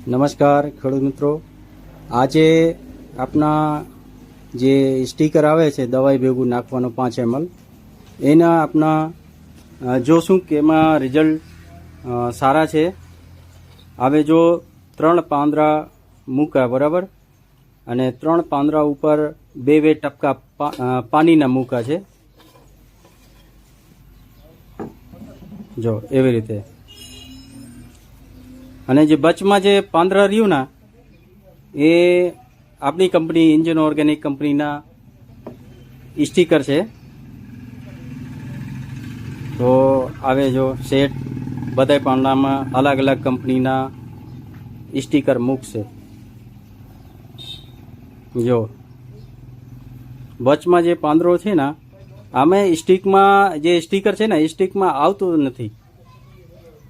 નમસ્કાર ખેડૂત મિત્રો, આજે આપના જે સ્ટીકર આવે છે દવાઈ ભેગું નાખવાનો 5 ml એના આપના જોશું કે એમાં રિઝલ્ટ સારા છે. હવે જો 3 પાંદડા મૂકા બરાબર, અને 3 પાંદડા ઉપર 2 ટપકા પાણીના મૂકા છે. જો એવી રીતે, અને જે બચમાં જે પાંદડા રહ્યું ના એ આપણી કંપની ઇન્જિન ઓર્ગેનિક કંપનીના સ્ટીકર છે. તો આવે જો સેટ બધા પાંદડામાં અલગ અલગ કંપનીના સ્ટીકર મૂકશે. જો વચમાં જે પાંદડો છે ને, આમે સ્ટીકમાં જે સ્ટીકર છે ને એ સ્ટીકમાં આવતું નથી.